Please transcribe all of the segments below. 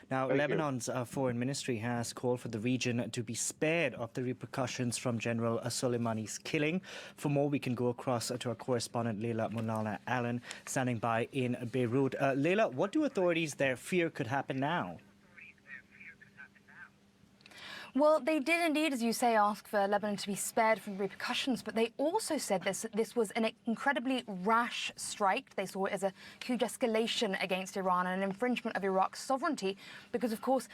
Now, Thank you. Lebanon's foreign ministry has called for the region to be spared of the repercussions from General Soleimani's killing. For more, we can go across to our correspondent Leila Molana-Allen, standing by in Beirut. Leila, what do authorities there fear could happen now? Well, they did indeed, as you say, ask for Lebanon to be spared from repercussions, but they also said this was an incredibly rash strike. They saw it as a huge escalation against Iran and an infringement of Iraq's sovereignty, because, of course,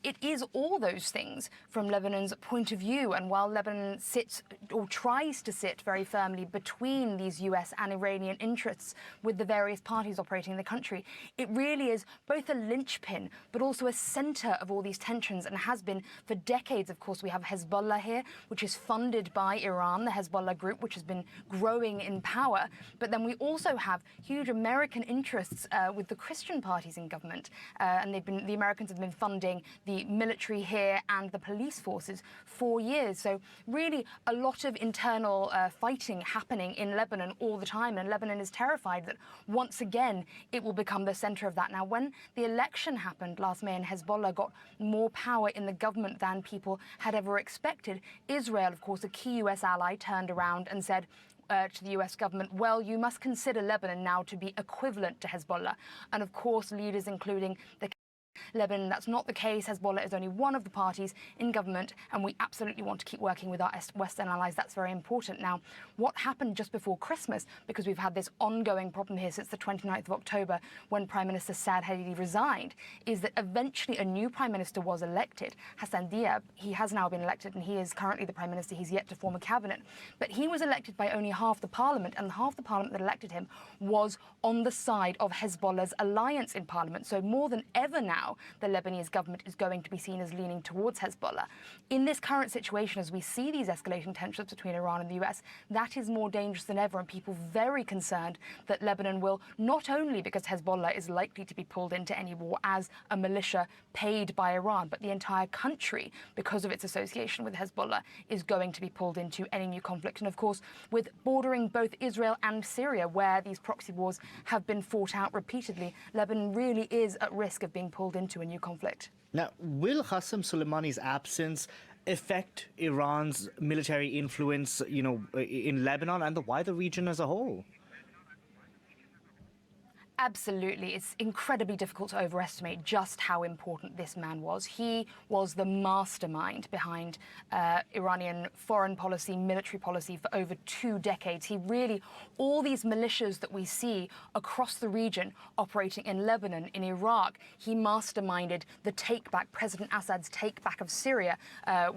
it is all those things from Lebanon's point of view. And while Lebanon sits or tries to sit very firmly between these US and Iranian interests with the various parties operating in the country, it really is both a linchpin but also a center of all these tensions, and has been for decades. Of course, we have Hezbollah here, which is funded by Iran, the Hezbollah group, which has been growing in power. But then we also have huge American interests with the Christian parties in government, and the Americans have been funding the military here and the police forces for years. So really a lot of internal fighting happening in Lebanon all the time, and Lebanon is terrified that once again it will become the center of that. Now, when the election happened last May and Hezbollah got more power in the government than people had ever expected, Israel, of course, a key US ally, turned around and said to the US government, well, you must consider Lebanon now to be equivalent to Hezbollah. And of course, leaders including the Lebanon, that's not the case. Hezbollah is only one of the parties in government, and we absolutely want to keep working with our Western allies. That's very important. Now, what happened just before Christmas, because we've had this ongoing problem here since the 29th of October when Prime Minister Saad Hariri resigned, is that eventually a new Prime Minister was elected, Hassan Diab. He has now been elected, and he is currently the Prime Minister. He's yet to form a cabinet. But he was elected by only half the parliament, and half the parliament that elected him was on the side of Hezbollah's alliance in parliament. So more than ever now, the Lebanese government is going to be seen as leaning towards Hezbollah. In this current situation, as we see these escalating tensions between Iran and the US, that is more dangerous than ever, and people very concerned that Lebanon will, not only because Hezbollah is likely to be pulled into any war as a militia paid by Iran, but the entire country, because of its association with Hezbollah, is going to be pulled into any new conflict. And of course, with bordering both Israel and Syria, where these proxy wars have been fought out repeatedly, Lebanon really is at risk of being pulled into a new conflict. Now, will Qassem Soleimani's absence affect Iran's military influence, in Lebanon and the wider region as a whole? Absolutely. It's incredibly difficult to overestimate just how important this man was. He was the mastermind behind Iranian foreign policy, military policy for over 2 decades. He really, all these militias that we see across the region operating in Lebanon, in Iraq, he masterminded the take-back, President Assad's take-back of Syria,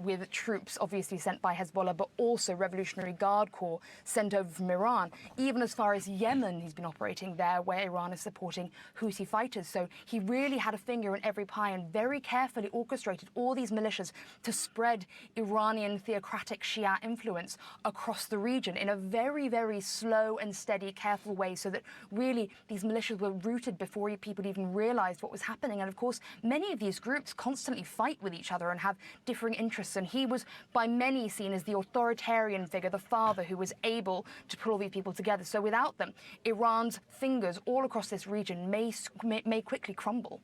with troops obviously sent by Hezbollah, but also Revolutionary Guard Corps sent over from Iran. Even as far as Yemen, he's been operating there, where Iran is supporting Houthi fighters. So he really had a finger in every pie and very carefully orchestrated all these militias to spread Iranian theocratic Shia influence across the region in a very, very slow and steady, careful way, so that really these militias were rooted before people even realized what was happening. And of course, many of these groups constantly fight with each other and have differing interests. And he was by many seen as the authoritarian figure, the father who was able to put all these people together. So without them, Iran's fingers all across this region may quickly crumble.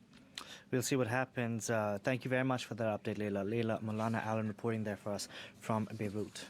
We'll see what happens. Thank you very much for that update, Leila. Leila Molana-Allen reporting there for us from Beirut.